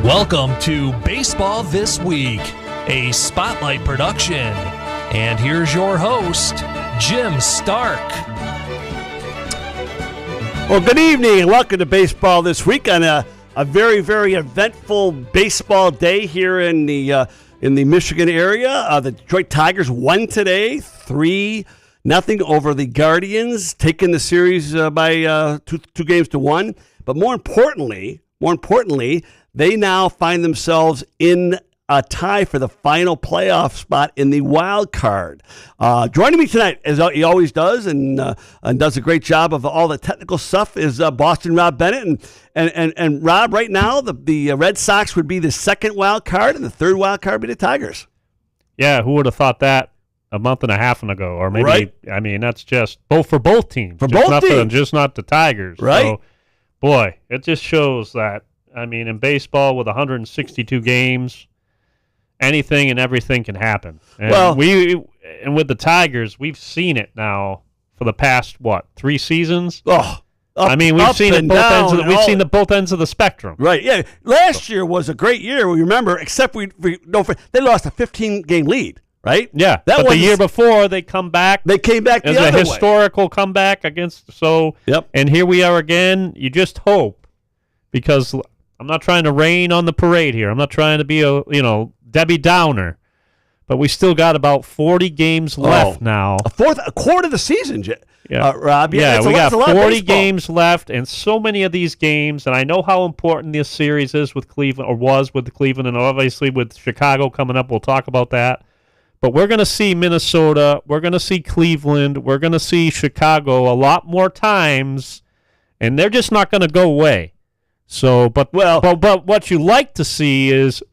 Welcome to Baseball This Week, a Spotlight production. And here's your host, Jim Stark. Well, good evening and welcome to Baseball This Week on a very, very eventful baseball day here in the Michigan area. The Detroit Tigers won today, 3-0 over the Guardians, taking the series by two games to one. But more importantly, they now find themselves in a tie for the final playoff spot in the wild card. Joining me tonight, as he always does, and does a great job of all the technical stuff, is Boston Rob Bennett. And Rob, right now, the Red Sox would be the second wild card, and the third wild card would be the Tigers. Yeah, who would have thought that a month and a half ago? Or maybe, right. I mean, that's just for both teams. For both teams. Just not the Tigers. Right. So, boy, it just shows that, I mean, in baseball with 162 games, anything and everything can happen. And with the Tigers, we've seen it now for the past, 3 seasons? We've seen it both ends. We've seen the both ends of the spectrum. Right. Yeah. Last year was a great year. We remember, except they lost a 15-game lead. Right. Yeah. But the year before they come back. They came back the other way. It was a historical comeback against. So. Yep. And here we are again. You just hope, because I'm not trying to rain on the parade here. I'm not trying to be a Debbie Downer, but we still got about 40 games left now. A quarter of the season, Rob. Yeah, we got 40 games left, and so many of these games, and I know how important this series is with Cleveland, or was with Cleveland, and obviously with Chicago coming up. We'll talk about that. But we're going to see Minnesota, we're going to see Cleveland, we're going to see Chicago a lot more times, and they're just not going to go away. So, but what you like to see is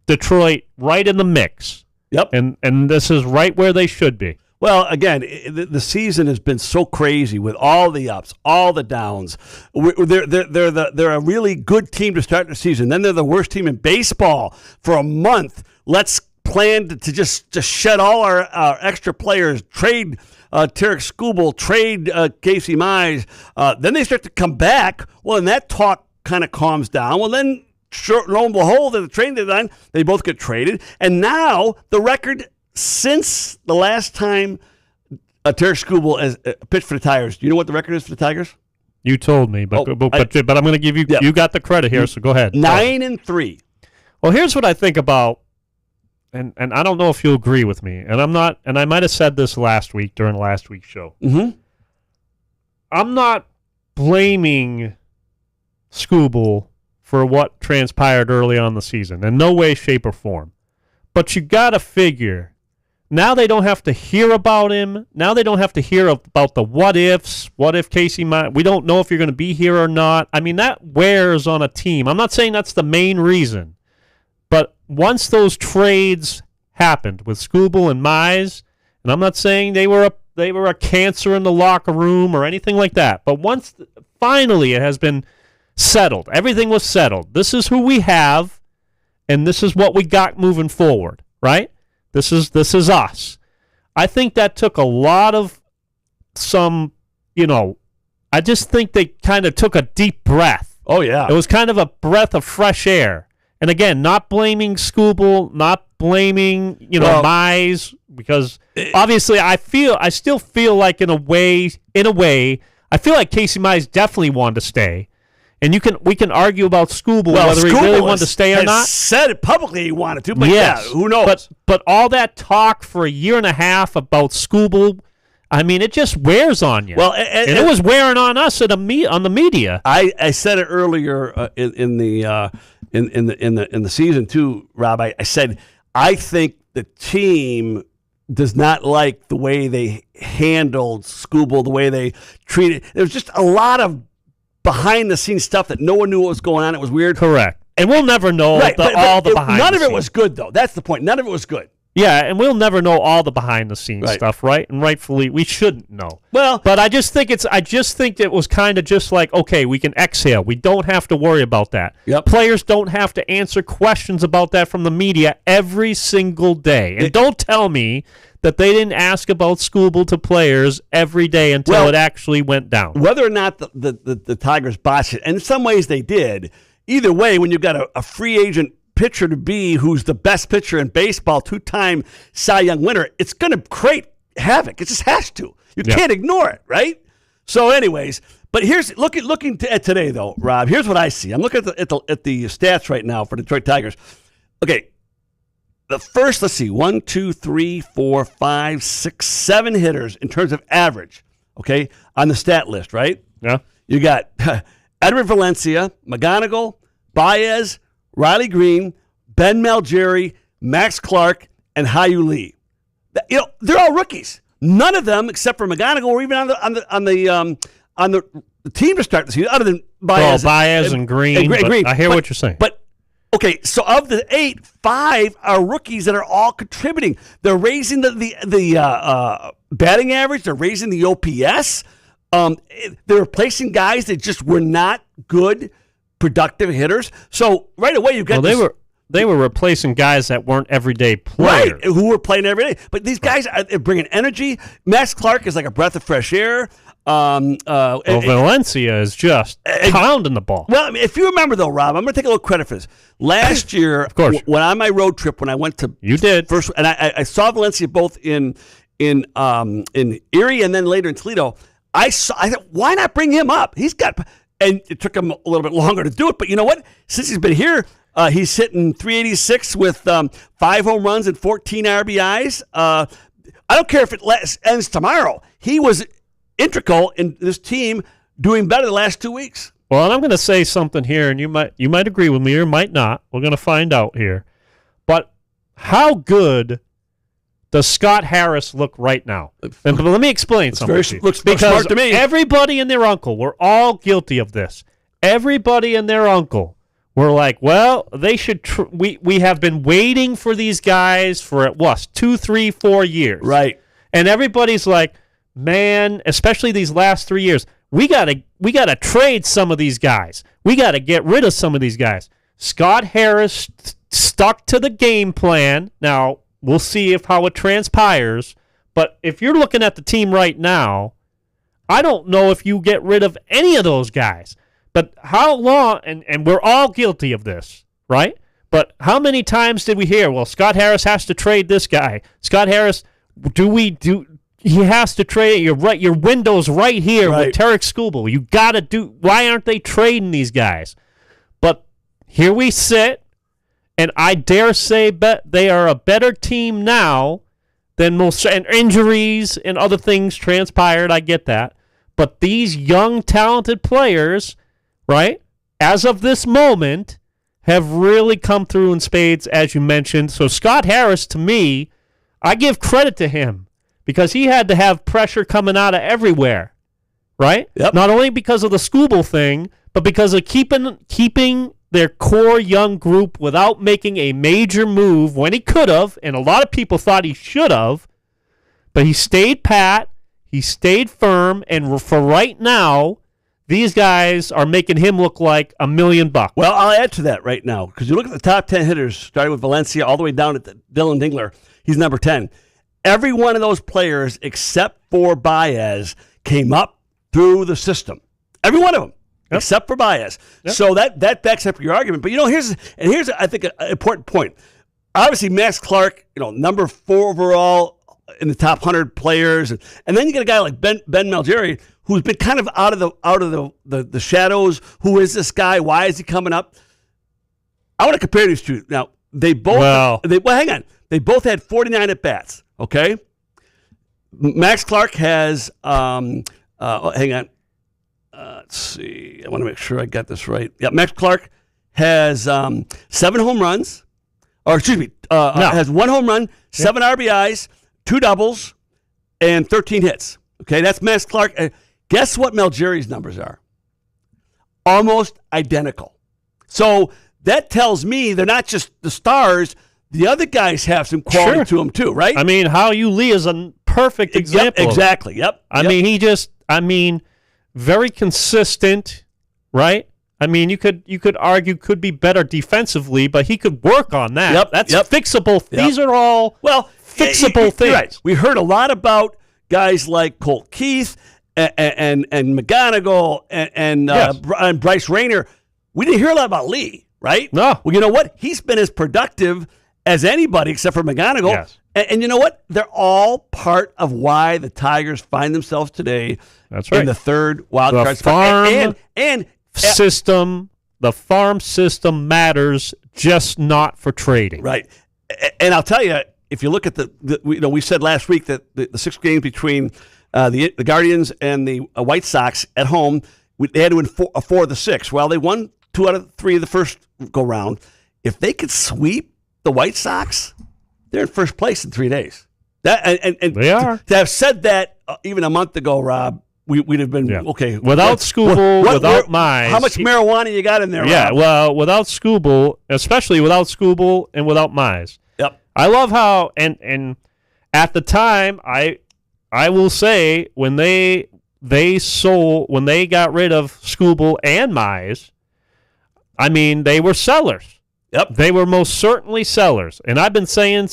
Detroit right in the mix. Yep. And this is right where they should be. Well, again, the season has been so crazy with all the ups, all the downs. They're a really good team to start the season. Then they're the worst team in baseball for a month. Let's plan to just shed all our extra players, trade Tarek Skubal, trade Casey Mize. Then they start to come back. Well, and that talk kind of calms down. Well, then, lo and behold, at the trade deadline, they both get traded. And now the record since the last time Tarek Skubal has pitched for the Tigers, do you know what the record is for the Tigers? You told me, but I'm going to give you. Yep. You got the credit here, so go ahead. 9-3. Well, here's what I think about. And I don't know if you'll agree with me, and I'm not, and I might have said this last week during last week's show. Mm-hmm. I'm not blaming Skubal for what transpired early on in the season, in no way, shape, or form. But you got to figure, now they don't have to hear about him. Now they don't have to hear about the what ifs. What if Casey might? We don't know if you're going to be here or not. I mean, that wears on a team. I'm not saying that's the main reason. But once those trades happened with Skubal and Mize, and I'm not saying they were a cancer in the locker room or anything like that, but once finally it has been settled, everything was settled. This is who we have, and this is what we got moving forward, right? This is us. I think that took a lot of I just think they kind of took a deep breath. Oh, yeah. It was kind of a breath of fresh air. And again, not blaming Skubal, not blaming, Mize, because obviously I still feel like in a way, I feel like Casey Mize definitely wanted to stay. And we can argue about Skubal, whether he really wanted to stay or not. Said it publicly he wanted to, but yes, who knows? But all that talk for a year and a half about Skubal, I mean, it just wears on you. Well, and it was wearing on us on the media. I said it earlier in the season too, Rob. I said I think the team does not like the way they handled Skubal, the way they treated. There was just a lot of behind the scenes stuff that no one knew what was going on. It was weird. Correct. And we'll never know all the behind the scenes. None of it was good, though. That's the point. None of it was good. Yeah, and we'll never know all the behind the scenes stuff, right? And rightfully, we shouldn't know. Well, but I just think it was kind of just like, okay, we can exhale. We don't have to worry about that. Yep. Players don't have to answer questions about that from the media every single day. And don't tell me that they didn't ask about Skubal to players every day until it actually went down. Whether or not the Tigers botched it, and in some ways they did, either way, when you've got a free agent pitcher to be who's the best pitcher in baseball, 2-time Cy Young winner, it's going to create havoc. It just has to. You can't ignore it, right? So, anyways, but here's looking at today though, Rob. Here's what I see. I'm looking at the stats right now for Detroit Tigers. Okay, the first, let's see, 1, 2, 3, 4, 5, 6, 7 hitters in terms of average. Okay, on the stat list, right? Yeah. You got Edward Valencia, McGonigal, Baez, Riley Green, Ben Malgeri, Max Clark, and Hyu Lee. They're all rookies. None of them, except for McGonigal, were even on the team to start the season, other than Baez. Baez and Green. Green. I hear what you're saying. But okay, so of the 8, 5 are rookies that are all contributing. They're raising the batting average. They're raising the OPS. They're replacing guys that just were not good, productive hitters. So right away you got they were replacing guys that weren't everyday players. Right, who were playing every day. But these guys are bringing energy. Max Clark is like a breath of fresh air. Valencia is just pounding the ball. Well, I mean, if you remember, though, Rob, I'm going to take a little credit for this. Last year, of course, when on my road trip, when I went to first, and I saw Valencia both in Erie and then later in Toledo. I thought, why not bring him up? And it took him a little bit longer to do it. But you know what? Since he's been here, he's hitting .386 with 5 home runs and 14 RBIs. I don't care if it ends tomorrow. He was integral in this team doing better the last 2 weeks. Well, and I'm going to say something here, and you might agree with me or might not. We're going to find out here. But how good does Scott Harris look right now? And let me explain something. Looks smart to me. Everybody and their uncle, we're all guilty of this. Everybody and their uncle were like, well, they should. We have been waiting for these guys for 2, 3, 4 years, right? And everybody's like, man, especially these last 3 years, we gotta trade some of these guys. We gotta get rid of some of these guys. Scott Harris stuck to the game plan. Now we'll see how it transpires. But if you're looking at the team right now, I don't know if you get rid of any of those guys. But how long, and we're all guilty of this, right? But how many times did we hear, well, Scott Harris has to trade this guy. Scott Harris, he has to trade. You're right. Your window's right here with Tarek Skubal. You got to why aren't they trading these guys? But here we sit, and I dare say they are a better team now than most, and injuries and other things transpired. I get that. But these young, talented players, right, as of this moment, have really come through in spades, as you mentioned. So Scott Harris, to me, I give credit to him because he had to have pressure coming out of everywhere, right? Yep. Not only because of the Skubal thing, but because of keeping their core young group without making a major move when he could have, and a lot of people thought he should have, but he stayed pat, he stayed firm, and for right now, these guys are making him look like $1 million. Well, I'll add to that right now, because you look at the top 10 hitters, starting with Valencia all the way down to Dylan Dingler. He's number 10. Every one of those players, except for Baez, came up through the system. Every one of them, except for Baez. Yep. So that backs up your argument. But, here's I think, an important point. Obviously, Max Clark, number 4 overall in the top 100 players. And then you get a guy like Ben Malgeri, who's been kind of out of the shadows. Who is this guy? Why is he coming up? I want to compare these two. Now, they both hang on. They both had 49 at-bats, okay? Max Clark has hang on. Let's see. I want to make sure I got this right. Yeah, Max Clark has 7 home runs. Or excuse me, has 1 home run, 7 RBIs, 2 doubles, and 13 hits. Okay, that's Max Clark. Guess what Malgeri's numbers are? Almost identical. So that tells me they're not just the stars. The other guys have some quality to them too, right? I mean, Hyu Lee is a perfect example. Yep, exactly. Yep. I mean, very consistent, right? I mean, you could argue could be better defensively, but he could work on that. Yep. That's fixable. Yep. These are all fixable things. Right. We heard a lot about guys like Colt Keith and McGonigal and Bryce Rayner. we didn't hear a lot about Lee, right? No. Well, you know what? He's been as productive as anybody except for McGonigal. Yes. And you know what? They're all part of why the Tigers find themselves today in the third wild card spot. And system, the farm system matters, just not for trading. Right. And I'll tell you, if you look at we said last week that the 6 games between the Guardians and the White Sox at home, they had to win 4 of the 6. Well, they won 2 out of 3 of the first go round. If they could sweep the White Sox, they're in first place in 3 days. And they are. To have said that even a month ago, Rob, we'd have been okay. Without Skubal, without Mize. How much marijuana you got in there, Yeah, Rob? well, without Skubal, especially without Skubal and without Mize. Yep. I love how, and at the time, I will say, when they got rid of Skubal and Mize, I mean, they were sellers. Yep. They were most certainly sellers. And I've been saying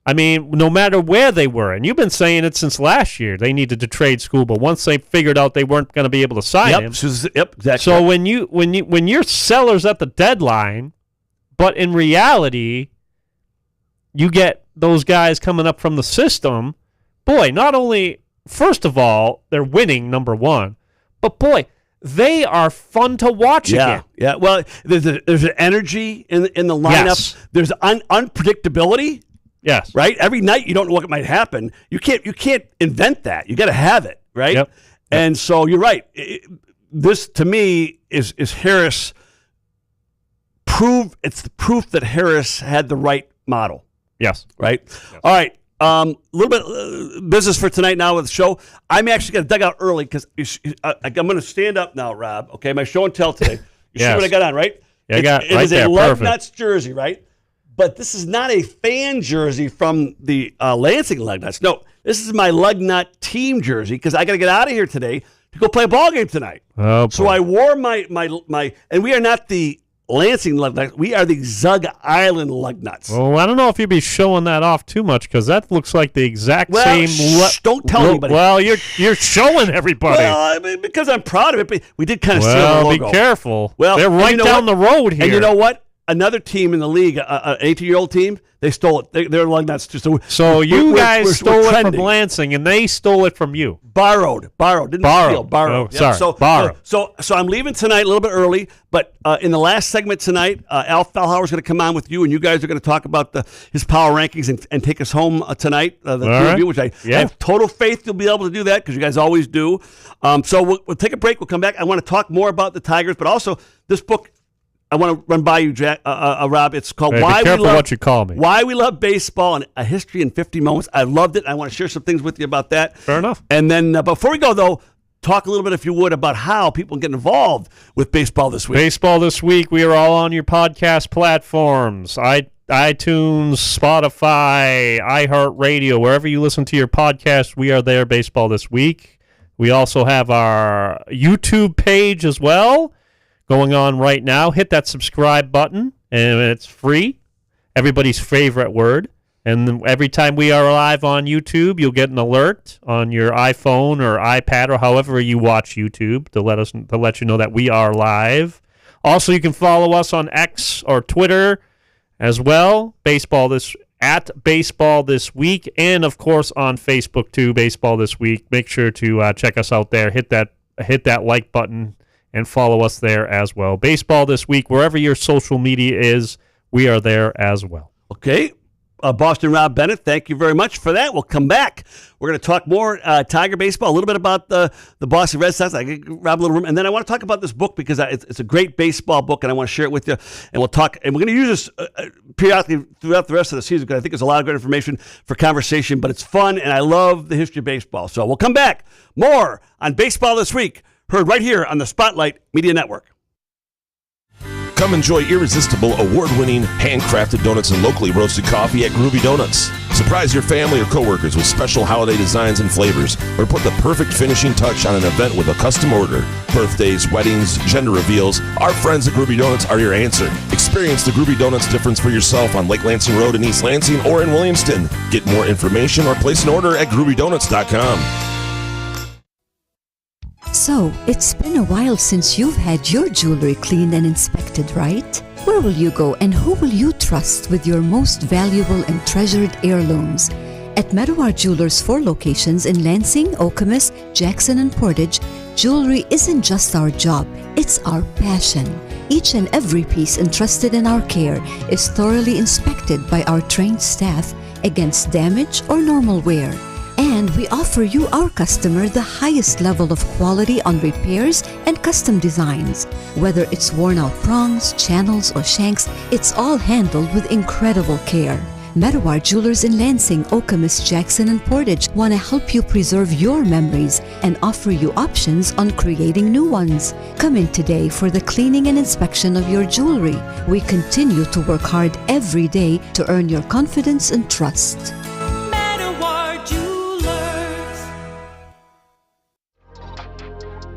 no matter where they were, and you've been saying it since last year, they needed to trade Skubal once they figured out they weren't going to be able to sign him. Yep, exactly. So when you're sellers at the deadline, but in reality, you get those guys coming up from the system, boy, not only, first of all, they're winning, number one, but boy, they are fun to watch again. Yeah. Well, there's an energy in the lineup. Yes. There's unpredictability. Yes. Right. Every night you don't know what might happen. You can't invent that. You got to have it. Right. Yep. And so you're right. This to me is Harris proof. It's the proof that Harris had the right model. Yes. Right. Yes. All right. A little bit business for tonight now with the show. I'm actually going to dug out early because I'm going to stand up now, Rob. Okay, my show and tell today. You see what I got on, right? Yeah, it is there. a Lugnuts jersey, right? But this is not a fan jersey from the Lansing Lugnuts. No, this is my Lugnut team jersey because I got to get out of here today to go play a ball game tonight. Oh, so I wore my, and we are not the Lansing Lugnuts. We are the Zug Island Lugnuts. Well, I don't know if you'd be showing that off too much because that looks like the exact same. Don't tell anybody. Well, you're showing everybody. Well, I mean, because I'm proud of it. But we did kind of steal the logo. Be careful. Well, they're right down the road here. And you know what? Another team in the league, an 18-year-old team, they stole it. They're Lugnuts too. So you guys stole it from Lansing, and they stole it from you. Borrowed. Didn't steal. Borrowed. Oh, sorry. Borrowed. So I'm leaving tonight a little bit early, but in the last segment tonight, Al Fellhauer is going to come on with you, and you guys are going to talk about his power rankings and take us home tonight, the two of you, which I have total faith you'll be able to do that because you guys always do. So we'll take a break. We'll come back. I want to talk more about the Tigers, but also this book I want to run by you, Jack, Rob. It's called what you call me. Why We Love Baseball and A History in 50 Moments. I loved it. I want to share some things with you about that. Fair enough. And then before we go, though, talk a little bit, if you would, about how people get involved with baseball this week. Baseball this week. We are all on your podcast platforms. iTunes, Spotify, iHeartRadio, wherever you listen to your podcast, we are there, Baseball This Week. We also have our YouTube page as well going on right now. Hit that subscribe button, and it's free. Everybody's favorite word. And every time we are live on YouTube, you'll get an alert on your iPhone or iPad or however you watch YouTube to let you know that we are live. Also, you can follow us on X or Twitter as well. At Baseball This Week, and of course on Facebook too. Baseball This Week. Make sure to check us out there. Hit that like button and follow us there as well. Baseball This Week, wherever your social media is, we are there as well. Okay. Boston Rob Bennett, thank you very much for that. We'll come back. We're going to talk more Tiger baseball, a little bit about the Boston Red Sox. I give Rob a little room. And then I want to talk about this book because it's a great baseball book, and I want to share it with you. And we'll talk. And we're going to use this periodically throughout the rest of the season because I think there's a lot of good information for conversation. But it's fun, and I love the history of baseball. So we'll come back. More on Baseball This Week, heard right here on the Spotlight Media Network. Come enjoy irresistible, award-winning, handcrafted donuts and locally roasted coffee at Groovy Donuts. Surprise your family or coworkers with special holiday designs and flavors, or put the perfect finishing touch on an event with a custom order. Birthdays, weddings, gender reveals, our friends at Groovy Donuts are your answer. Experience the Groovy Donuts difference for yourself on Lake Lansing Road in East Lansing or in Williamston. Get more information or place an order at groovydonuts.com. So, it's been a while since you've had your jewelry cleaned and inspected, right? Where will you go and who will you trust with your most valuable and treasured heirlooms? At Meadowar Jewelers' 4 locations in Lansing, Okemos, Jackson, and Portage, jewelry isn't just our job, it's our passion. Each and every piece entrusted in our care is thoroughly inspected by our trained staff against damage or normal wear. And we offer you, our customer, the highest level of quality on repairs and custom designs. Whether it's worn out prongs, channels, or shanks, it's all handled with incredible care. Meadowar Jewelers in Lansing, Okemos, Jackson, and Portage want to help you preserve your memories and offer you options on creating new ones. Come in today for the cleaning and inspection of your jewelry. We continue to work hard every day to earn your confidence and trust.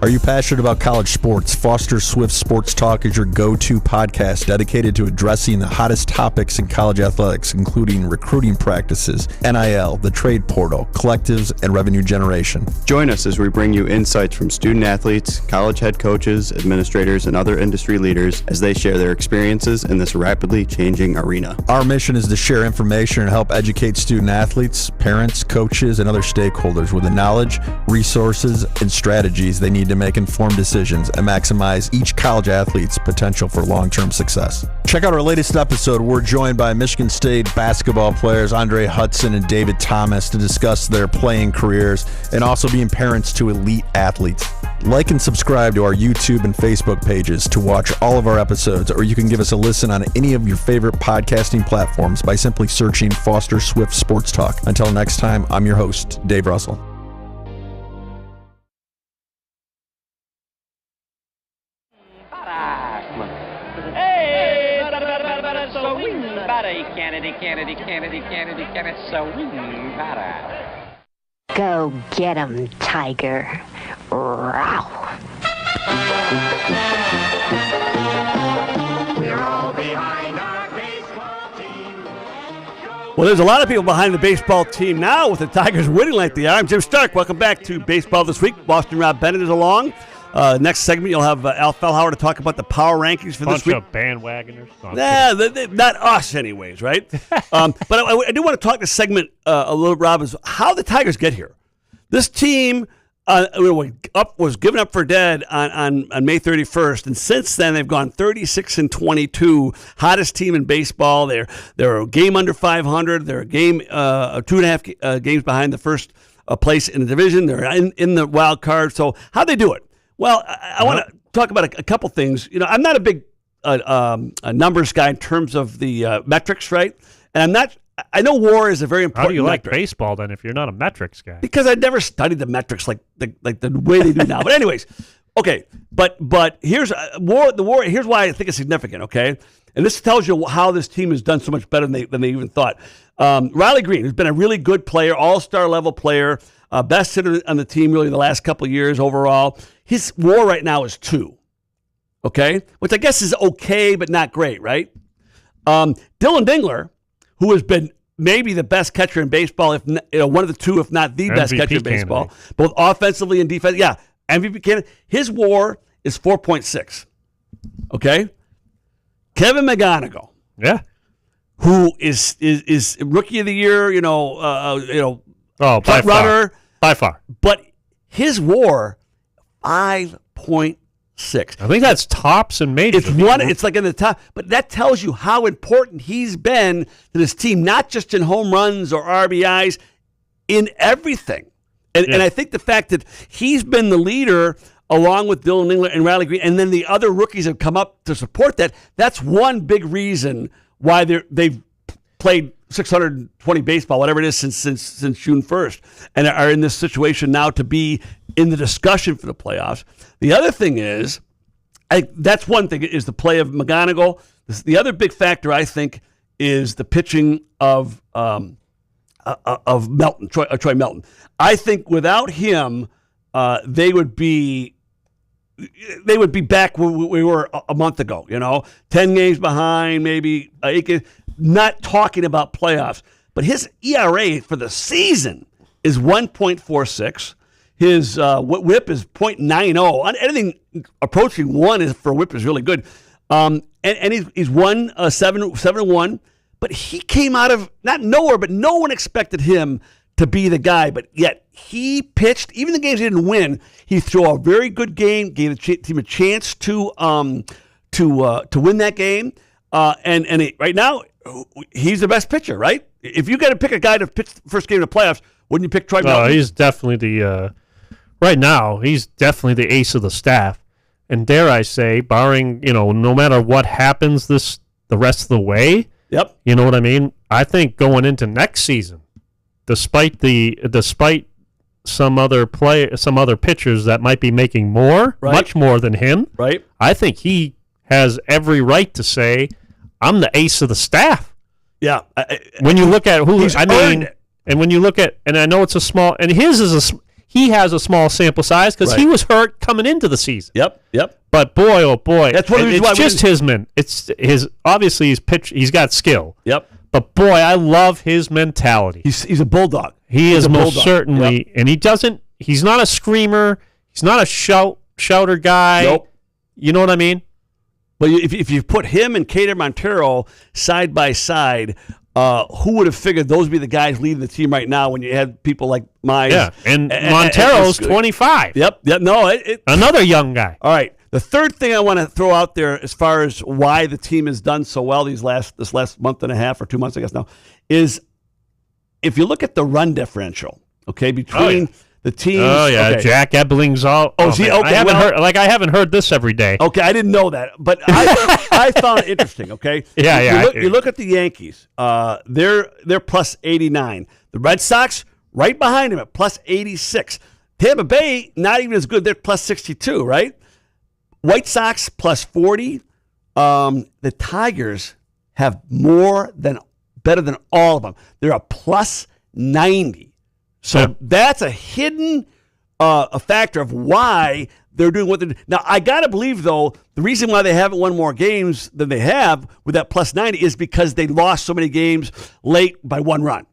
Are you passionate about college sports? Foster Swift Sports Talk is your go-to podcast dedicated to addressing the hottest topics in college athletics, including recruiting practices, NIL, the trade portal, collectives, and revenue generation. Join us as we bring you insights from student athletes, college head coaches, administrators, and other industry leaders as they share their experiences in this rapidly changing arena. Our mission is to share information and help educate student athletes, parents, coaches, and other stakeholders with the knowledge, resources, and strategies they need to make informed decisions and maximize each college athlete's potential for long-term success. Check out our latest episode. We're joined by Michigan State basketball players Andre Hudson and David Thomas to discuss their playing careers and also being parents to elite athletes. Like and subscribe to our YouTube and Facebook pages to watch all of our episodes, or you can give us a listen on any of your favorite podcasting platforms by simply searching Foster Swift Sports Talk. Until next time, I'm your host, Dave Russell. Go get 'em, Tiger. Row. We're all behind our baseball team. Well, there's a lot of people behind the baseball team now with the Tigers winning like they are. I'm Jim Stark. Welcome back to Baseball This Week. Boston Rob Bennett is along. Next segment, you'll have Al Fellhauer to talk about the power rankings for this week. Bunch of bandwagoners. Not us anyways, right? But I do want to talk this segment a little, Rob, is how the Tigers get here. This team was given up for dead on May 31st, and since then they've gone 36-22, hottest team in baseball. They're a game under 500. They're a game 2.5 games behind the first place in the division. They're in the wild card. So how'd they do it? Well, I want to talk about a couple things. You know, I'm not a big numbers guy in terms of the metrics, right? And I'm not. I know WAR is a very important. How do you like metric. baseball then if you're not a metrics guy? Because I never studied the metrics like the way they do now. But anyways, okay. But here's WAR. The WAR. Here's why I think it's significant. Okay, and this tells you how this team has done so much better than they even thought. Riley Green, who's been a really good player, all-star level player, best hitter on the team really the last couple of years overall. His WAR right now is 2. Okay, which I guess is okay, but not great, right? Dylan Dingler, who has been maybe the best catcher in baseball, if not, one of the two, if not the best catcher in baseball, both offensively and defensively. Yeah, MVP candidate. His WAR is 4.6. Okay, Kevin McGonigal. Yeah, who is rookie of the year? By far. But his WAR 5.6. I think that's tops in majors. It's like in the top, but that tells you how important he's been to this team, not just in home runs or RBIs, in everything. And I think the fact that he's been the leader along with Dylan Dingler and Riley Green, and then the other rookies have come up to support that, that's one big reason why they've played 620 baseball, whatever it is, since June 1st, and are in this situation now to be in the discussion for the playoffs. The other thing is, that's one thing, is the play of McGonigal. The other big factor, I think, is the pitching of Melton, Troy Melton. I think without him, they would be back where we were a month ago. 10 games behind, maybe 8 games. Not talking about playoffs, but his ERA for the season is 1.46. His whip is .90. Anything approaching 1 is for a whip is really good. And he's won 7-1. But he came out of not nowhere, but no one expected him to be the guy. But yet he pitched. Even the games he didn't win, he threw a very good game, gave the team a chance to win that game. Right now, he's the best pitcher, right? If you got to pick a guy to pitch the first game of the playoffs, wouldn't you pick Troy Melton? He's definitely the right now. He's definitely the ace of the staff, and dare I say, barring no matter what happens the rest of the way. Yep. You know what I mean? I think going into next season, despite some other pitchers that might be making much more than him, right? I think he has every right to say, "I'm the ace of the staff." Yeah. When you look at who, and when you look at, and I know it's a small, and he has a small sample size because he was hurt coming into the season. Yep. But boy, oh boy, that's one of the reasons why it's just his man. It's his. Obviously, he's got skill. Yep. But boy, I love his mentality. He's a bulldog. He is most certainly, and he doesn't. He's not a screamer. He's not a shouter guy. Nope. You know what I mean? But if you put him and Kader Montero side by side, who would have figured those would be the guys leading the team right now when you had people like Mize? Yeah, and Montero's 25. Yep. No, another young guy. All right. The third thing I want to throw out there as far as why the team has done so well this last month and a half or 2 months, I guess now, is if you look at the run differential, okay, between the teams. Oh yeah, okay. Jack Ebling's all. Is he okay? I haven't heard this every day. Okay, I didn't know that, but I found it interesting. Okay, You look at the Yankees. They're plus 89. The Red Sox right behind them at plus 86. Tampa Bay not even as good. They're plus 62. Right. White Sox plus 40. The Tigers have better than all of them. They're a plus 90. So that's a hidden a factor of why they're doing what they're doing. Now, I got to believe, though, the reason why they haven't won more games than they have with that plus 90 is because they lost so many games late by 1 run,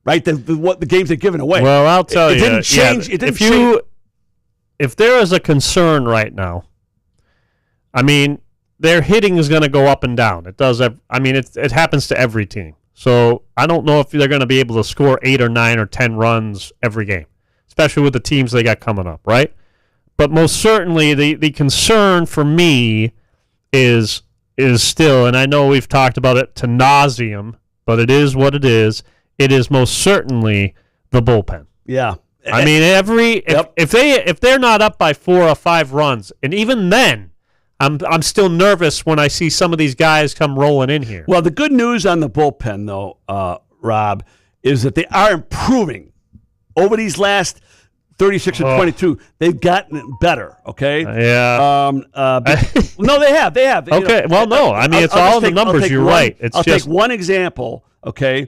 right? The games they've given away. Well, I'll tell you. It didn't change. Yeah, if there is a concern right now, I mean, their hitting is going to go up and down. It does. It happens to every team. So I don't know if they're going to be able to score 8 or 9 or 10 runs every game, especially with the teams they got coming up, right? But most certainly the concern for me is still, and I know we've talked about it to nauseum, but it is what it is. It is most certainly the bullpen. Yeah. I mean, if they're not up by 4 or 5 runs, and even then, I'm still nervous when I see some of these guys come rolling in here. Well, the good news on the bullpen, though, Rob, is that they are improving over these last 36 and 22. They've gotten better. Okay. Yeah. No, they have. Okay. No. I mean, it's all the numbers. You're right. I'll take one example. Okay.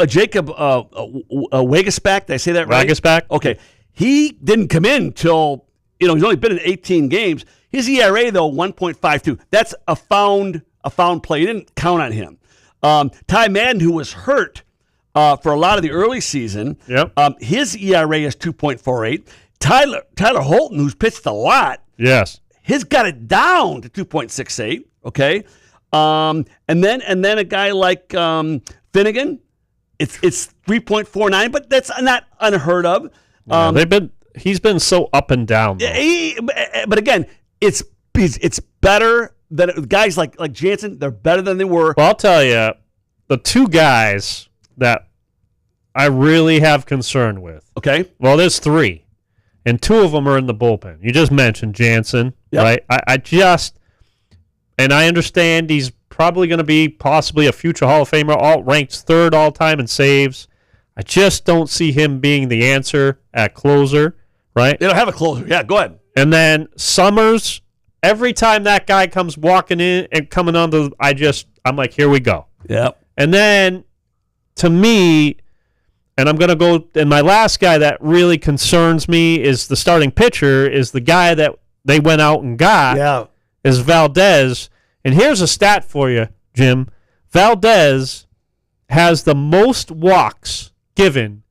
Jacob Waguespack. Did I say that right? Waguespack. Okay. He didn't come in till he's only been in 18 games. His ERA, though, 1.52. That's a found play. You didn't count on him. Ty Madden, who was hurt for a lot of the early season, his ERA is 2.48. Tyler Holton, who's pitched a lot, he's got it down to 2.68. Okay, and then a guy like Finnegan, it's 3.49, but that's not unheard of. He's been so up and down. But again, it's better than guys like Jansen. They're better than they were. Well, I'll tell you, the 2 guys that I really have concern with. Okay. Well, there's 3, and 2 of them are in the bullpen. You just mentioned Jansen, right? And I understand he's probably going to be possibly a future Hall of Famer, ranked 3rd all time in saves. I just don't see him being the answer at closer, right? They don't have a closer. Yeah, go ahead. And then Summers, every time that guy comes walking in and coming onto, I'm like, here we go. Yep. And then, to me, and I'm going to go, and my last guy that really concerns me is the starting pitcher, is the guy that they went out and got, is Valdez. And here's a stat for you, Jim. Valdez has the most walks given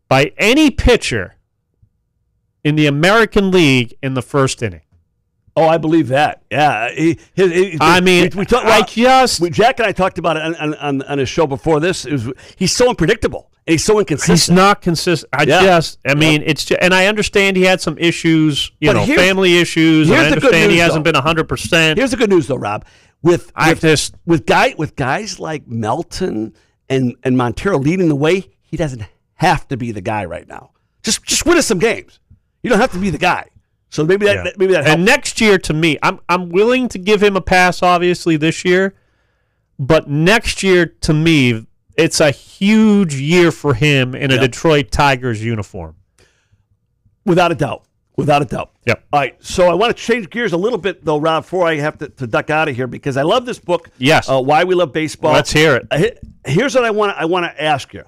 by any pitcher in the American League in the first inning. Oh, I believe that. Yeah. Jack and I talked about it on a show before this. He's so unpredictable. And he's so inconsistent. He's not consistent. And I understand he had some issues, family issues. I understand he hasn't been 100%. Here's the good news, though, Rob. With guys like Melton and Montero leading the way, he doesn't have to be the guy right now. Just win us some games. You don't have to be the guy. So maybe that helps. And next year, to me, I'm willing to give him a pass. Obviously, this year, but next year, to me, it's a huge year for him in a Detroit Tigers uniform. Without a doubt. Yep. All right, so I want to change gears a little bit, though, Rob, before I have to duck out of here, because I love this book. Yes. Why We Love Baseball. Let's hear it. Here's what I want to ask you.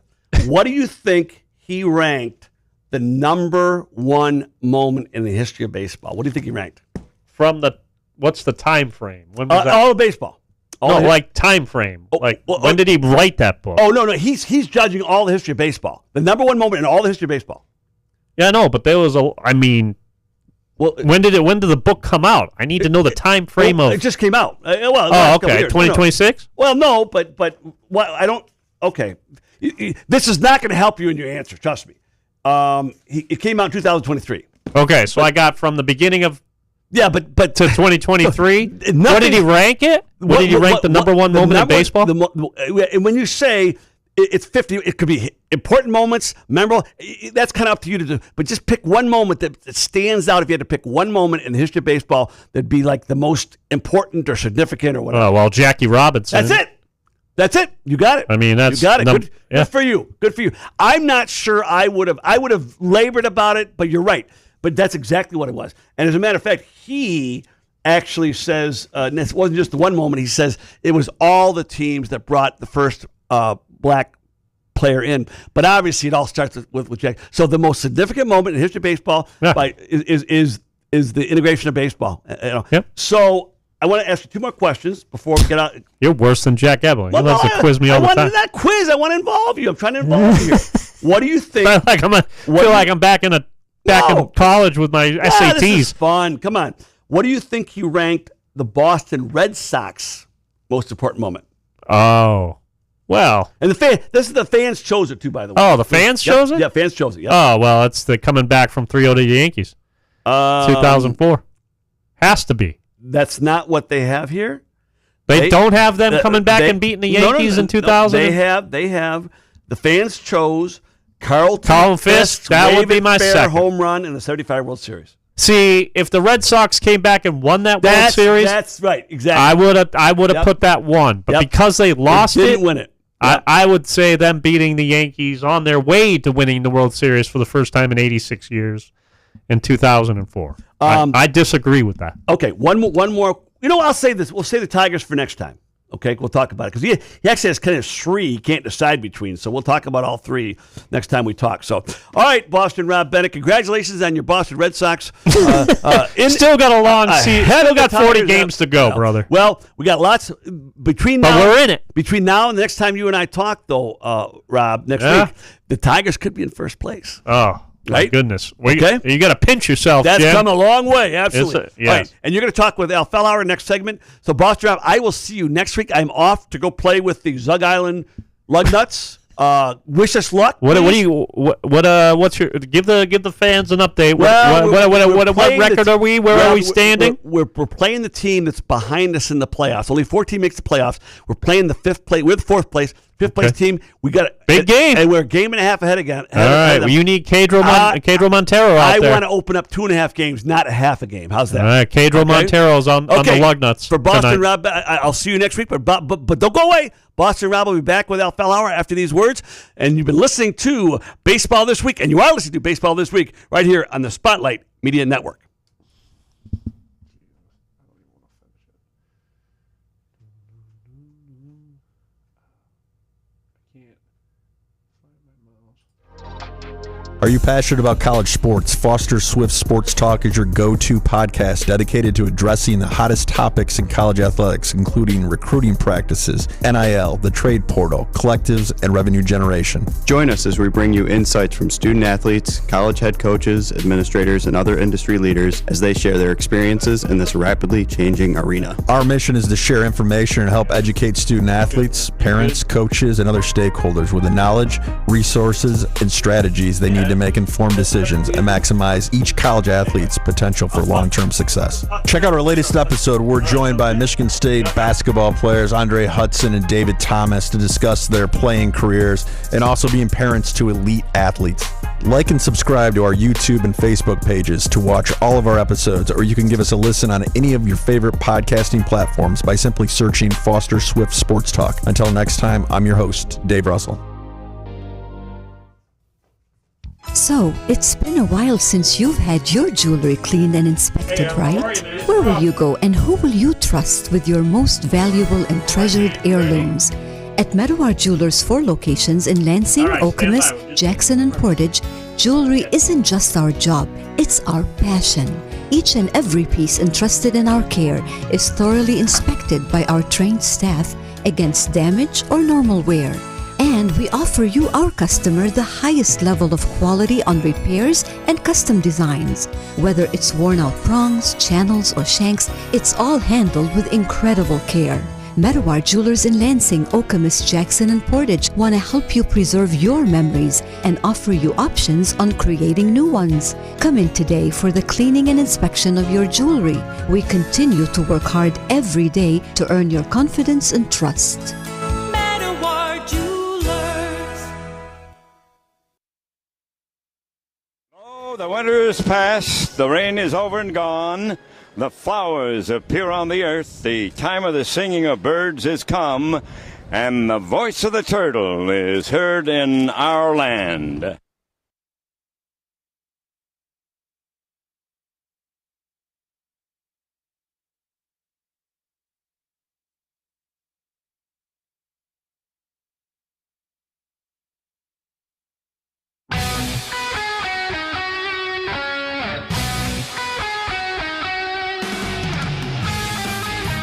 What do you think he ranked the number one moment in the history of baseball? What do you think he ranked? What's the time frame? When was that? All of baseball. Time frame. When did he write that book? Oh, no. He's judging all the history of baseball. The number one moment in all the history of baseball. Yeah, no, but there was when did the book come out? I need to know the time frame of. It just came out. Okay, 2026. Well, no, but I don't. Okay, this is not going to help you in your answer. Trust me. It came out in 2023. Okay, so I got from the beginning of. Yeah, but to 2023. What did he rank it? What did he rank the number one moment in baseball? And when you say it's 50, it could be important moments, memorable. That's kind of up to you to do. But just pick one moment that stands out. If you had to pick one moment in the history of baseball that'd be like the most important or significant or whatever. Oh, well, Jackie Robinson. That's it. You got it. I mean, you got it. Good for you. Good for you. I'm not sure I would have labored about it, but you're right. But that's exactly what it was. And as a matter of fact, he actually says, and it wasn't just the one moment, he says it was all the teams that brought the first black player in. But obviously it all starts with Jack. So the most significant moment in history of baseball is the integration of baseball. Yep. So I want to ask you two more questions before we get out. You're worse than Jack Ebling. He loves to quiz me all the time. Not quiz. I want to involve you. I'm trying to involve you here. What do you think? I feel like I'm back in college with my SATs. This is fun. Come on. What do you think he ranked the Boston Red Sox most important moment? Oh, well. And the fans chose it too, by the way. Oh, the fans chose it? Yeah, fans chose it. Yep. Oh, well, it's the coming back from 3-0 to the Yankees. 2004. Has to be. That's not what they have here. They don't have them coming back and beating the Yankees in 2000? They have. The fans chose Carlton Fisk. That would be my second home run in the 75 World Series. See, if the Red Sox came back and won that World Series, that's right, exactly. I would have put that one, but because they lost they didn't win it. Yep. I would say them beating the Yankees on their way to winning the World Series for the first time in 86 years in 2004. I disagree with that. Okay, one more. I'll say this. We'll say the Tigers for next time. Okay, we'll talk about it because he actually has kind of three he can't decide between. So we'll talk about all three next time we talk. So, all right, Boston Rob Bennett, congratulations on your Boston Red Sox. Still got a long season. Still got 40 games to go, brother. Well, we got lots between now. But we're in it. Between now and the next time you and I talk, though, Rob, next week, the Tigers could be in first place. Oh. My goodness. Okay. You got to pinch yourself, That's Jim. come a long way, absolutely. Yes. Right. And you're going to talk with Al Fellauer next segment. So, Boston Rob, I will see you next week. I'm off to go play with the Zug Island Lugnuts. Wish us luck. What's your give the fans an update? What record are we? Where are we standing? We're playing the team that's behind us in the playoffs. Only 4 teams makes the playoffs. We're playing the fifth place. We're the fourth place. Fifth place team. We got big game, and we're a game and a half ahead again. All right, well, you need Cadro Montero out there. I want to open up 2.5 games, not a half a game. How's that? All right, Cadro Montero's on the Lugnuts for Boston tonight. Rob. I'll see you next week, but don't go away. Boston Rob will be back with Al Fellauer after these words. And you've been listening to Baseball This Week, and you are listening to Baseball This Week right here on the Spotlight Media Network. Can't find my mouse. Are you passionate about college sports? Foster Swift Sports Talk is your go-to podcast dedicated to addressing the hottest topics in college athletics, including recruiting practices, NIL, the trade portal, collectives, and revenue generation. Join us as we bring you insights from student athletes, college head coaches, administrators, and other industry leaders as they share their experiences in this rapidly changing arena. Our mission is to share information and help educate student athletes, parents, coaches, and other stakeholders with the knowledge, resources, and strategies they need to make informed decisions and maximize each college athlete's potential for long-term success. Check out our latest episode. We're joined by Michigan State basketball players Andre Hudson and David Thomas to discuss their playing careers and also being parents to elite athletes. Like and subscribe to our YouTube and Facebook pages to watch all of our episodes, or you can give us a listen on any of your favorite podcasting platforms by simply searching Foster Swift Sports Talk. Until next time, I'm your host, Dave Russell. So, it's been a while since you've had your jewelry cleaned and inspected, right? Where will you go and who will you trust with your most valuable and treasured heirlooms? At Meadowar Jewelers' 4 locations in Lansing, Okemos, Jackson, and Portage, jewelry isn't just our job, it's our passion. Each and every piece entrusted in our care is thoroughly inspected by our trained staff against damage or normal wear. And we offer you, our customer, the highest level of quality on repairs and custom designs. Whether it's worn out prongs, channels, or shanks, it's all handled with incredible care. Meadowar Jewelers in Lansing, Okemos, Jackson, and Portage want to help you preserve your memories and offer you options on creating new ones. Come in today for the cleaning and inspection of your jewelry. We continue to work hard every day to earn your confidence and trust. The winter is past, the rain is over and gone, the flowers appear on the earth, the time of the singing of birds is come, and the voice of the turtle is heard in our land.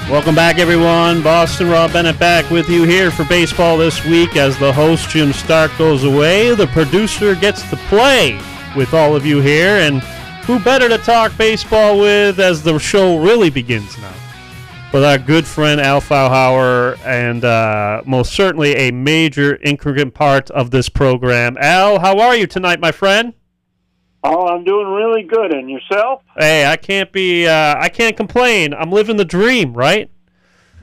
Welcome back, everyone. Boston Rob Bennett back with you here for Baseball This Week. As the host, Jim Stark, goes away, the producer gets to play with all of you here. And who better to talk baseball with as the show really begins now? With our good friend Al Fauhauer, and most certainly a major intricate part of this program. Al, how are you tonight, my friend? Oh, I'm doing really good. And yourself? Hey, I can't complain. I'm living the dream, right?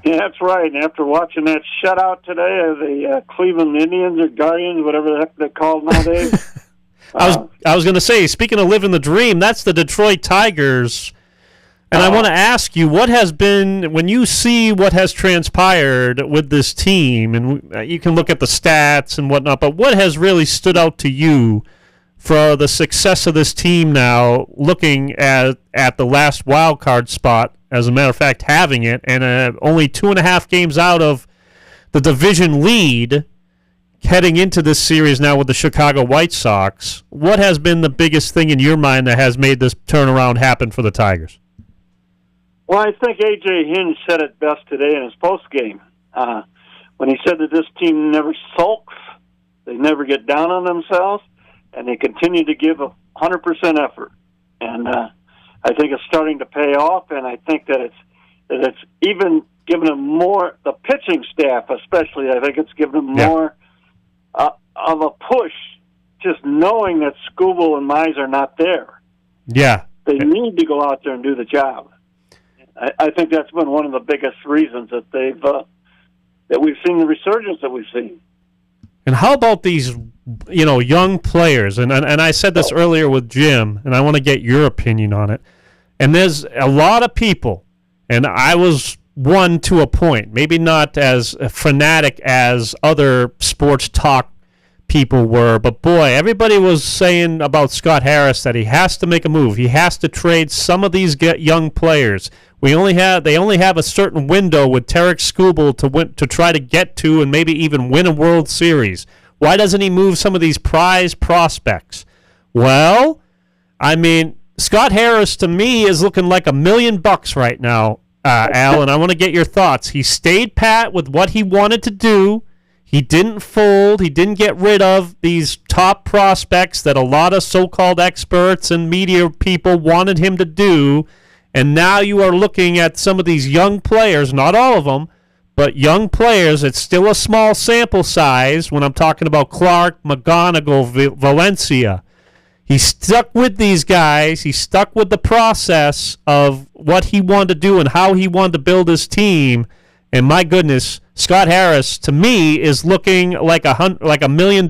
Yeah, that's right. And after watching that shutout today of the Cleveland Indians or Guardians, whatever the heck they're called nowadays. I was going to say, speaking of living the dream, that's the Detroit Tigers. And I want to ask you, what has been, when you see what has transpired with this team, and you can look at the stats and whatnot, but what has really stood out to you for the success of this team now, looking at the last wild card spot, as a matter of fact, having it, and only 2.5 games out of the division lead heading into this series now with the Chicago White Sox? What has been the biggest thing in your mind that has made this turnaround happen for the Tigers? Well, I think A.J. Hinch said it best today in his postgame when he said that this team never sulks, they never get down on themselves, and they continue to give 100% effort. And I think it's starting to pay off, and I think that it's even given them more, the pitching staff especially, I think it's given them more of a push, just knowing that Skubal and Mize are not there. Yeah. They need to go out there and do the job. I think that's been one of the biggest reasons that that we've seen the resurgence that we've seen. And how about these, young players? And I said this earlier with Jim, and I want to get your opinion on it. And there's a lot of people, and I was one to a point, maybe not as fanatic as other sports talk people were, but boy, everybody was saying about Scott Harris that he has to make a move. He has to trade some of these young players. They only have a certain window with Tarik Skubal to try to get to and maybe even win a World Series. Why doesn't he move some of these prize prospects? Well, I mean, Scott Harris to me is looking like $1 million right now, Al, and I want to get your thoughts. He stayed pat with what he wanted to do. He didn't fold. He didn't get rid of these top prospects that a lot of so-called experts and media people wanted him to do. And now you are looking at some of these young players, not all of them, but young players. It's still a small sample size when I'm talking about Clark, McGonigal, Valencia. He stuck with these guys. He stuck with the process of what he wanted to do and how he wanted to build his team. And my goodness, Scott Harris, to me, is looking like $1 million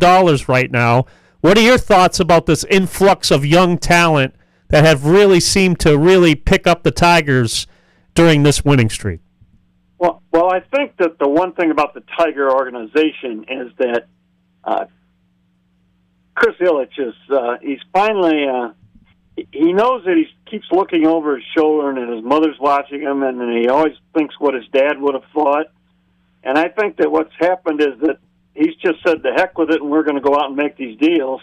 right now. What are your thoughts about this influx of young talent that have really seemed to really pick up the Tigers during this winning streak? Well, I think that the one thing about the Tiger organization is that Chris Ilitch is he's finally he knows that he keeps looking over his shoulder and his mother's watching him, and he always thinks what his dad would have thought. And I think that what's happened is that he's just said, "The heck with it," and we're going to go out and make these deals.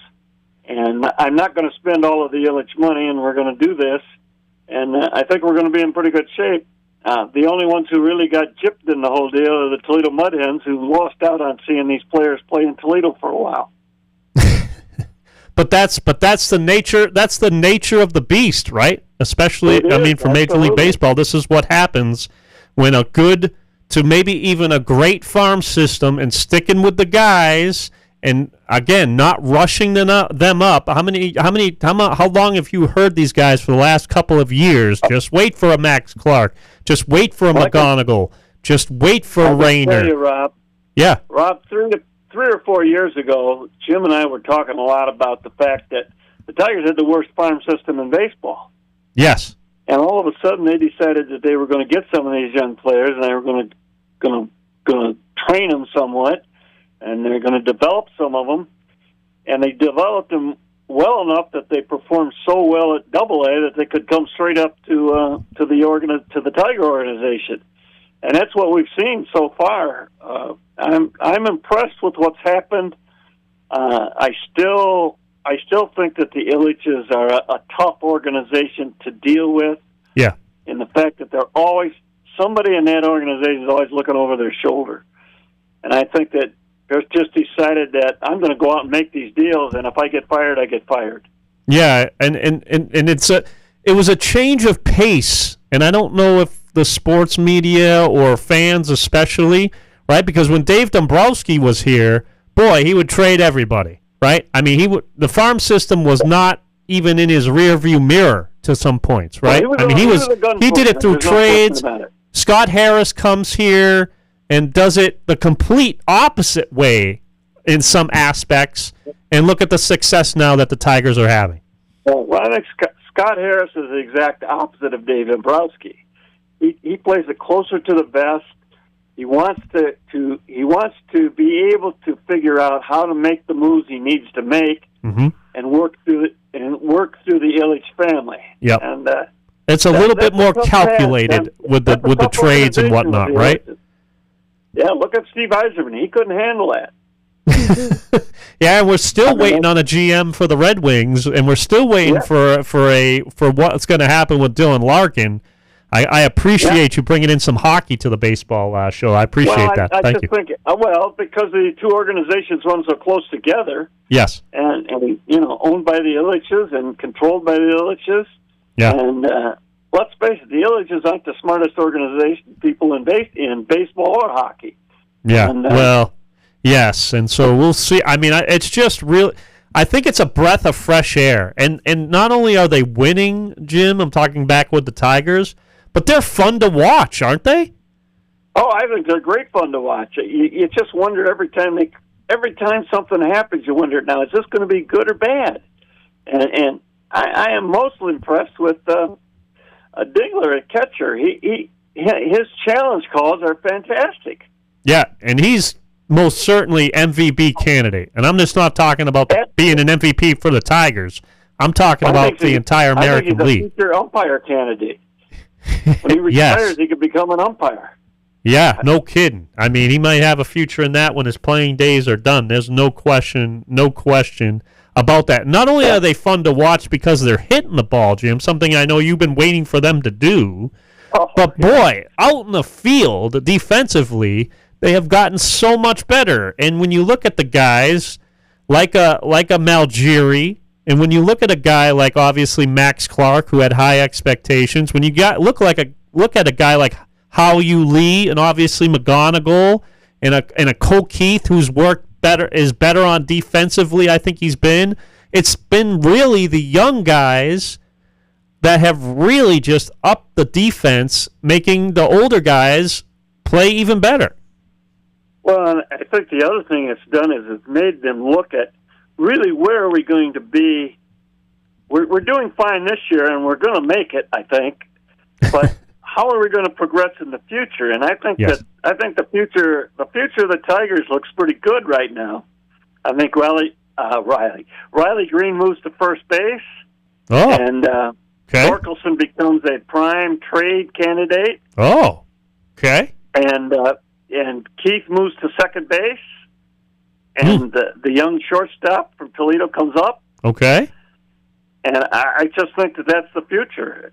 And I'm not going to spend all of the Ilitch money, and we're going to do this. And I think we're going to be in pretty good shape. The only ones who really got gypped in the whole deal are the Toledo Mud Hens, who lost out on seeing these players play in Toledo for a while. But that's the nature. That's the nature of the beast, right? Especially, I mean, for Major League Baseball, this is what happens when a good to maybe even a great farm system and sticking with the guys, and again, not rushing them up. How long have you heard these guys for the last couple of years? Just wait for a Max Clark. Just wait for a McGonigal. Just wait for a Rainer. Tell you, Rob. Yeah. Rob, 3 or 4 years ago, Jim and I were talking a lot about the fact that the Tigers had the worst farm system in baseball. Yes. And all of a sudden, they decided that they were going to get some of these young players, and they were going to train them somewhat, and they're going to develop some of them. And they developed them well enough that they performed so well at Double-A that they could come straight up to the Tiger organization. And that's what we've seen so far. I'm impressed with what's happened. I still think that the Ilitches are a tough organization to deal with. Yeah. In the fact that they're always somebody in that organization is always looking over their shoulder, and I think that they've just decided that I'm going to go out and make these deals, and if I get fired, I get fired. Yeah, and it was a change of pace, and I don't know if the sports media or fans especially, right? Because when Dave Dombrowski was here, boy, he would trade everybody, right? I mean, the farm system was not even in his rearview mirror to some points, right? Well, he did it through trades. Scott Harris comes here and does it the complete opposite way in some aspects, and look at the success now that the Tigers are having. Well, I think Scott Harris is the exact opposite of Dave Dombrowski. He plays it closer to the vest. He wants to be able to figure out how to make the moves he needs to make, and work through the Ilitch family. Yep. And it's a little bit more calculated with the trades and whatnot, right? Yeah, look at Steve Yzerman. He couldn't handle that. Yeah, and we're still waiting on a GM for the Red Wings, and we're still waiting for what's going to happen with Dylan Larkin. I appreciate you bringing in some hockey to the baseball show. I appreciate that. Thank you. Because the two organizations run so close together. Yes. And owned by the Ilitches and controlled by the Ilitches. Yeah. And let's face it, the Ilitches aren't the smartest people in baseball or hockey. Yeah. And, yes. And so we'll see. I mean, it's just real. I think it's a breath of fresh air. And not only are they winning, Jim, I'm talking back with the Tigers, but they're fun to watch, aren't they? Oh, I think they're great fun to watch. You just wonder every time something happens, you wonder, now, is this going to be good or bad? And I am mostly impressed with Digler at catcher. His challenge calls are fantastic. Yeah, and he's most certainly MVP candidate. And I'm just not talking about being an MVP for the Tigers. I'm talking about the entire American League. I think he's a future umpire candidate. When he retires, he could become an umpire. Yeah, no kidding. I mean, he might have a future in that when his playing days are done. There's no question. about that. Not only are they fun to watch because they're hitting the ball, Jim, something I know you've been waiting for them to do, but boy, out in the field, defensively, they have gotten so much better. And when you look at the guys like a Malgiri, and when you look at a guy like obviously Max Clark, who had high expectations, when you look at a guy like Hao-Yu Lee and obviously McGonigal and a Cole Keith, who's is better on defensively, I think it's been really the young guys that have really just upped the defense, making the older guys play even better. Well, I think the other thing it's done is it's made them look at really where are we going to be. We're doing fine this year, and we're going to make it, I think. But how are we going to progress in the future? And I think the future of the Tigers looks pretty good right now. I think Riley Green moves to first base, and Torkelson becomes a prime trade candidate. Oh, okay. And Keith moves to second base, and the young shortstop from Toledo comes up. Okay. And I just think that's the future.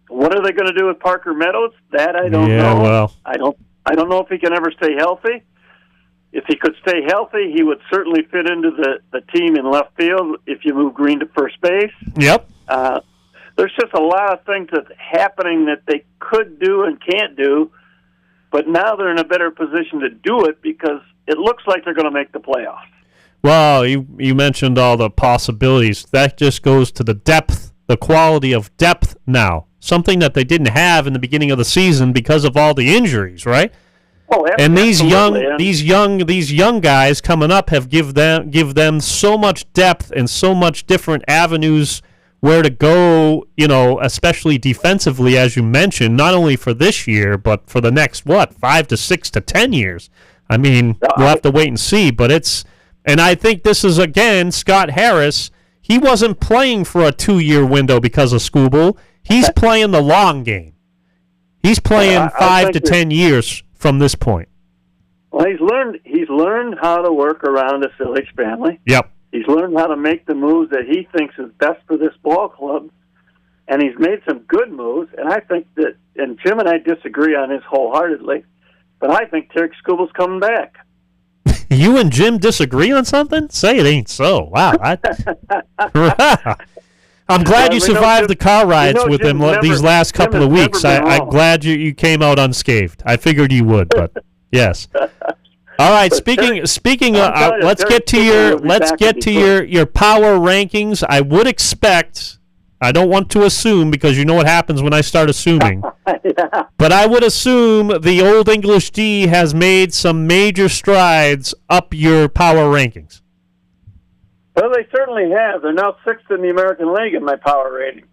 What are they going to do with Parker Meadows? That I don't know. Well, I don't know if he can ever stay healthy. If he could stay healthy, he would certainly fit into the team in left field if you move Green to first base. Yep. There's just a lot of things that's happening that they could do and can't do, but now they're in a better position to do it because it looks like they're going to make the playoffs. Well, you mentioned all the possibilities. That just goes to the depth, the quality of depth now. Something that they didn't have in the beginning of the season because of all the injuries, right? Oh, and these young guys coming up have give them so much depth and so much different avenues where to go, especially defensively, as you mentioned, not only for this year, but for the next, 5 to 6 to 10 years. I mean, we'll have to wait and see, and I think this is, again, Scott Harris. He wasn't playing for a 2-year window because of Skubal. He's playing the long game. He's playing 5 to 10 years from this point. Well, he's learned how to work around the Silich family. Yep. He's learned how to make the moves that he thinks is best for this ball club, and he's made some good moves. And I think that, and Jim and I disagree on this wholeheartedly, but I think Tarek Skubal's coming back. You and Jim disagree on something? Say it ain't so. Wow. I'm glad you survived the car rides with him these last couple of weeks. I'm glad you came out unscathed. I figured you would, but yes. All right. Speaking of, let's get to your power rankings. I would expect. I don't want to assume because you know what happens when I start assuming. But I would assume the Old English D has made some major strides up your power rankings. Well, they certainly have. They're now 6th in the American League in my power ratings.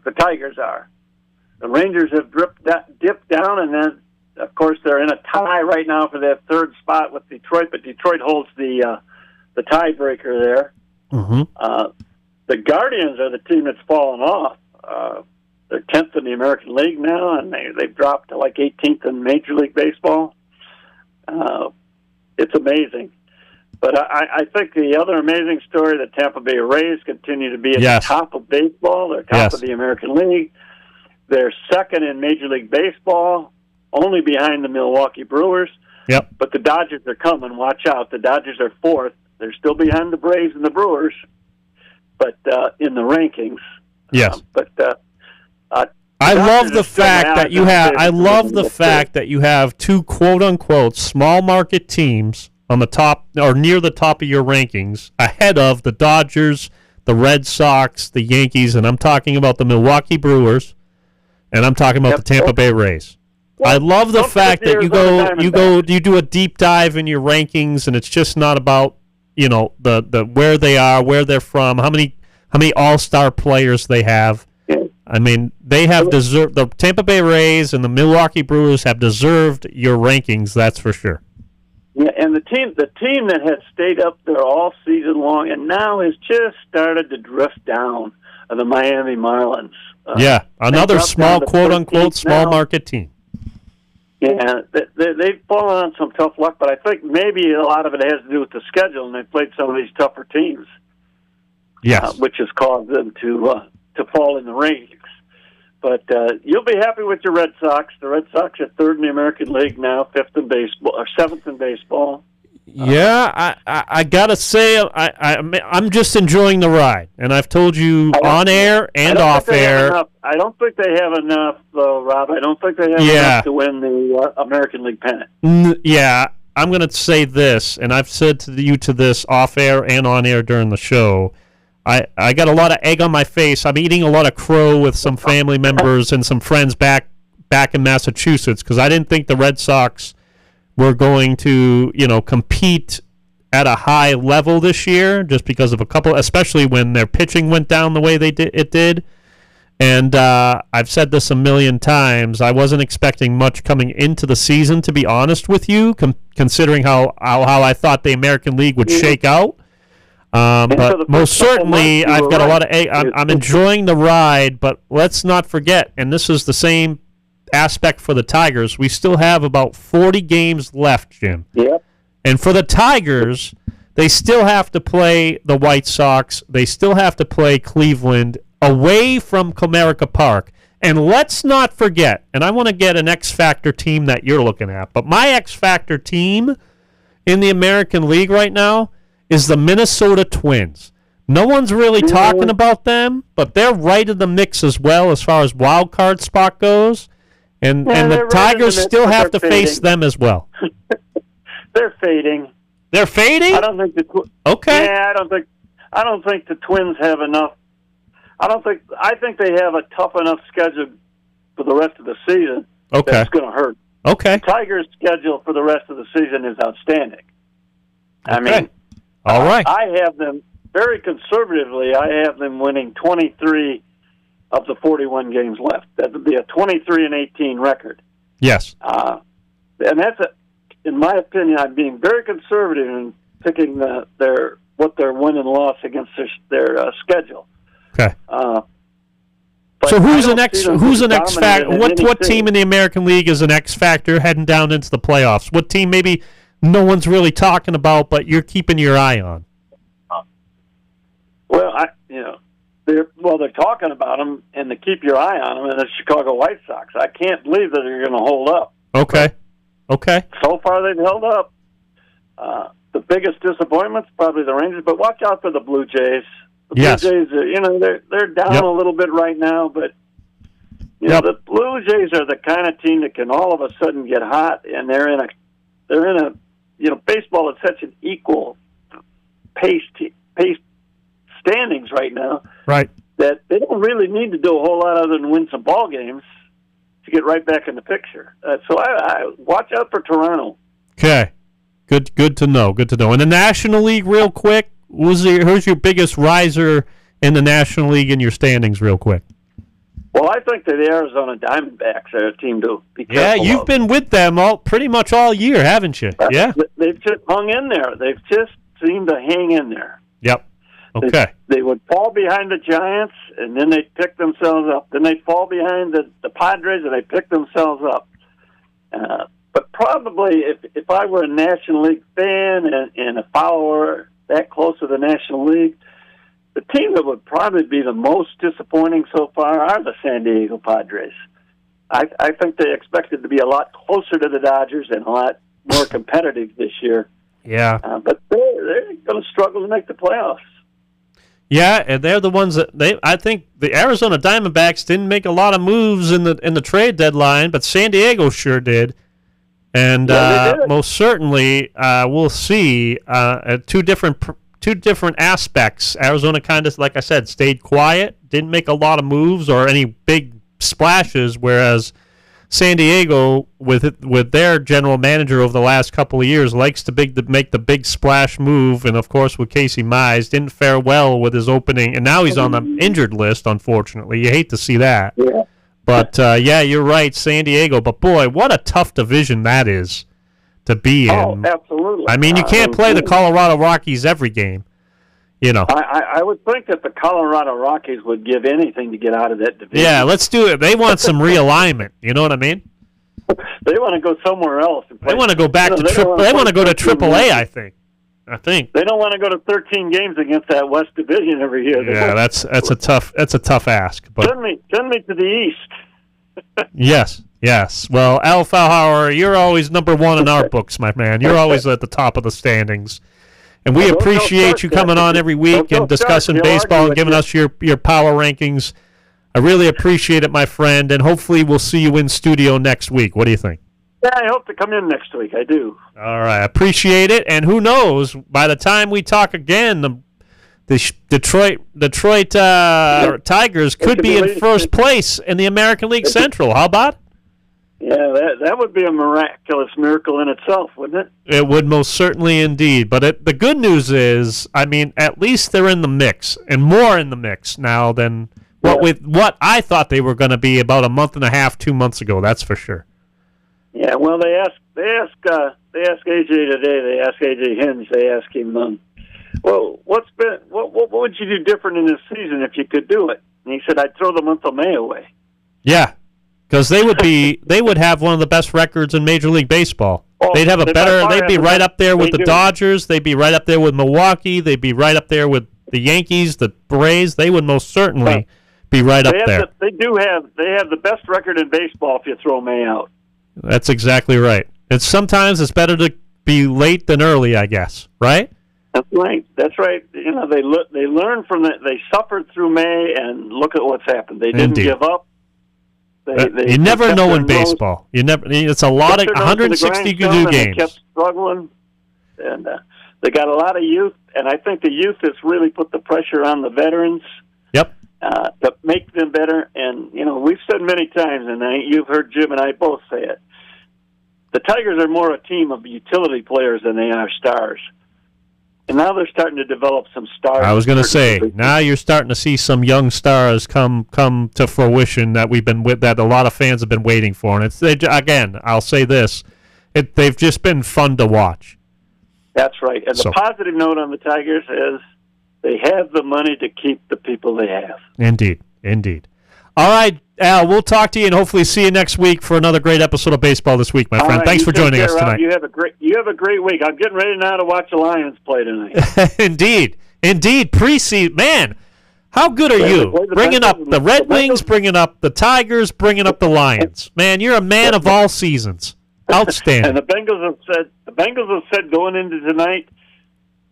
The Tigers are. The Rangers have dipped down, and then, of course, they're in a tie right now for that third spot with Detroit, but Detroit holds the tiebreaker there. Mm-hmm. The Guardians are the team that's fallen off. They're 10th in the American League now, and they've dropped to like 18th in Major League Baseball. It's amazing. But I think the other amazing story, the Tampa Bay Rays continue to be at the top of baseball. They're top of the American League. They're second in Major League Baseball, only behind the Milwaukee Brewers. Yep. But the Dodgers are coming. Watch out. The Dodgers are 4th. They're still behind the Braves and the Brewers, but in the rankings. Yes. I love the fact that you have. I love the fact that you have two quote unquote small market teams on the top or near the top of your rankings, ahead of the Dodgers, the Red Sox, the Yankees, and I'm talking about the Milwaukee Brewers, and I'm talking about the Tampa Bay Rays. Well, I love the fact that you do a deep dive in your rankings, and it's just not about the where they are, where they're from, how many all-star players they have. I mean, they have deserved. The Tampa Bay Rays and the Milwaukee Brewers have deserved your rankings. That's for sure. Yeah, and the team that had stayed up there all season long and now has just started to drift down, are the Miami Marlins. Another small, quote unquote, small market team. Yeah, they've fallen on some tough luck, but I think maybe a lot of it has to do with the schedule, and they've played some of these tougher teams. Yes. which has caused them to fall in the rankings. But you'll be happy with your Red Sox. The Red Sox are third in the American League now, seventh in baseball. Yeah, I gotta say, I'm just enjoying the ride, and I've told you on air and off air. I don't think they have enough, though, Rob. I don't think they have enough to win the American League pennant. Yeah, I'm gonna say this, and I've said to you this off air and on air during the show. I got a lot of egg on my face. I'm eating a lot of crow with some family members and some friends back in Massachusetts because I didn't think the Red Sox were going to, compete at a high level this year just because of a couple, especially when their pitching went down the way it did. And I've said this a million times. I wasn't expecting much coming into the season, to be honest with you, considering how I thought the American League would shake out. But most certainly, I've got a lot of egg. I'm enjoying the ride, but let's not forget, and this is the same aspect for the Tigers, we still have about 40 games left, Jim. Yep. And for the Tigers, they still have to play the White Sox. They still have to play Cleveland away from Comerica Park. And let's not forget, and I want to get an X-Factor team that you're looking at, but my X-Factor team in the American League right now is the Minnesota Twins. No one's really talking about them, but they're right in the mix as well as far as wild card spot goes. And the Tigers still have to face them as well. They're fading. They're fading? I don't think Okay. Yeah, I don't think the Twins have enough. I think they have a tough enough schedule for the rest of the season. Okay. That's going to hurt. Okay. Tigers' schedule for the rest of the season is outstanding. I mean, all right. I have them very conservatively. I have them winning 23 of the 41 games left. That would be a 23-18 record. Yes. And that's in my opinion, I'm being very conservative in picking what their win and loss against their schedule. Okay. So who's an X factor? What team in the American League is an X factor heading down into the playoffs? What team maybe no one's really talking about, but you're keeping your eye on? Well, they're talking about them, and to keep your eye on them, and the Chicago White Sox. I can't believe that they're going to hold up. Okay. So far, they've held up. The biggest disappointment's probably the Rangers, but watch out for the Blue Jays. The Blue Jays, they're down a little bit right now, but the Blue Jays are the kind of team that can all of a sudden get hot, and they're in a baseball is such an equal pace standings right now, right? That they don't really need to do a whole lot other than win some ball games to get right back in the picture. So I watch out for Toronto. Okay, good to know. Good to know. In the National League, real quick, who's your biggest riser in the National League in your standings, real quick? Well, I think that the Arizona Diamondbacks are a team to be careful Yeah, you've been with them pretty much all year, haven't you? Yeah. They've just hung in there. They've just seemed to hang in there. Yep. Okay. They would fall behind the Giants, and then they'd pick themselves up. Then they'd fall behind the Padres, and they'd pick themselves up. But probably, if I were a National League fan and a follower that close to the National League, the team that would probably be the most disappointing so far are the San Diego Padres. I think they expected to be a lot closer to the Dodgers and a lot more competitive this year. Yeah. But they're going to struggle to make the playoffs. Yeah, and they're the ones that I think the Arizona Diamondbacks didn't make a lot of moves in the trade deadline, but San Diego sure did. And most certainly we'll see two different aspects. Arizona kind of, like I said, stayed quiet, didn't make a lot of moves or any big splashes, whereas San Diego, with their general manager over the last couple of years, likes to make the big splash move, and of course with Casey Mize, didn't fare well with his opening, and now he's on the injured list, unfortunately. You hate to see that. Yeah. But, you're right, San Diego. But, boy, what a tough division that is to be in. Oh, absolutely. I mean, you can't play the Colorado Rockies every game. I would think that the Colorado Rockies would give anything to get out of that division. Yeah, let's do it. They want some realignment. You know what I mean? They want to go somewhere else. They want to go back to They want to go to AAA, I think. I think. They don't want to go to 13 games against that West Division every year. Yeah, that's a tough ask. But send me to the East. Yes. Well, Al Faulhauer, you're always number one in our books, my man. You're always at the top of the standings. And we appreciate you coming on every week and discussing baseball and giving us your power rankings. I really appreciate it, my friend, and hopefully we'll see you in studio next week. What do you think? Yeah, I hope to come in next week. I do. All right. I appreciate it. And who knows, by the time we talk again, the Detroit Tigers could be in first place in the American League Central. How about? Yeah, that would be a miraculous miracle in itself, wouldn't it? It would most certainly indeed. But the good news is, I mean, at least they're in the mix, and more in the mix now than what I thought they were going to be about a month and a half, 2 months ago. That's for sure. Yeah, well, they asked AJ today. They asked AJ Hinge. They asked him, well, what would you do different in this season if you could do it? And he said, I'd throw the month of May away. Yeah, because they would have one of the best records in Major League Baseball. They'd have they'd be right up there with the Dodgers. They'd be right up there with Milwaukee. They'd be right up there with the Yankees, the Braves. They would most certainly be right up there. They have the best record in baseball if you throw May out. That's exactly right. And sometimes it's better to be late than early, I guess. Right? That's right. You know, they learned from that. They suffered through May, and look at what's happened. They didn't give up. You never know in baseball. You never. It's a lot of 162 games. They kept struggling, and they got a lot of youth. And I think the youth has really put the pressure on the veterans. Yep. To make them better. And you know, we've said many times, and you've heard Jim and I both say it. The Tigers are more a team of utility players than they are stars. And now they're starting to develop some stars. I was going to say, now you're starting to see some young stars come to fruition that that a lot of fans have been waiting for. And again, I'll say this: they've just been fun to watch. That's right. And the positive note on the Tigers is they have the money to keep the people they have. Indeed. All right, Al, we'll talk to you and hopefully see you next week for another great episode of Baseball This Week, my friend. Thanks for joining us tonight. You have a great week. I'm getting ready now to watch the Lions play tonight. Indeed. Preseason. Man, how good are you? Bringing up the Red Wings, bringing up the Tigers, bringing up the Lions. Man, you're a man of all seasons. Outstanding. And the Bengals have said going into tonight,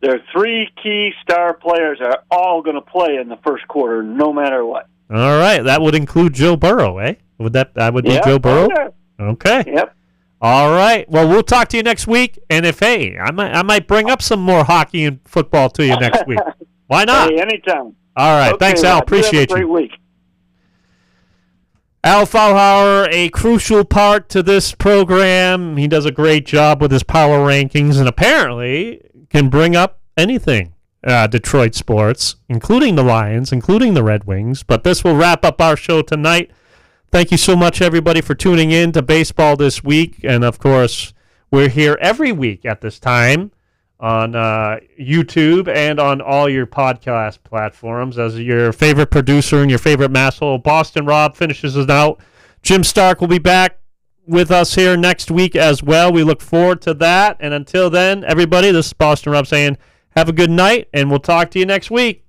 their three key star players are all going to play in the first quarter, no matter what. All right, that would include Joe Burrow, eh? That would be Joe Burrow? Okay. Yep. All right. Well, we'll talk to you next week, and I might bring up some more hockey and football to you next week. Why not? Hey, anytime. All right. Thanks, Al. Appreciate you. Have a great week. Al Faulhauer, a crucial part to this program. He does a great job with his power rankings and apparently can bring up anything. Detroit sports, including the Lions, including the Red Wings. But this will wrap up our show tonight. Thank you so much, everybody, for tuning in to Baseball This Week. And, of course, we're here every week at this time on YouTube and on all your podcast platforms. As your favorite producer and your favorite masshole, Boston Rob, finishes it out. Jim Stark will be back with us here next week as well. We look forward to that. And until then, everybody, this is Boston Rob saying, have a good night, and we'll talk to you next week.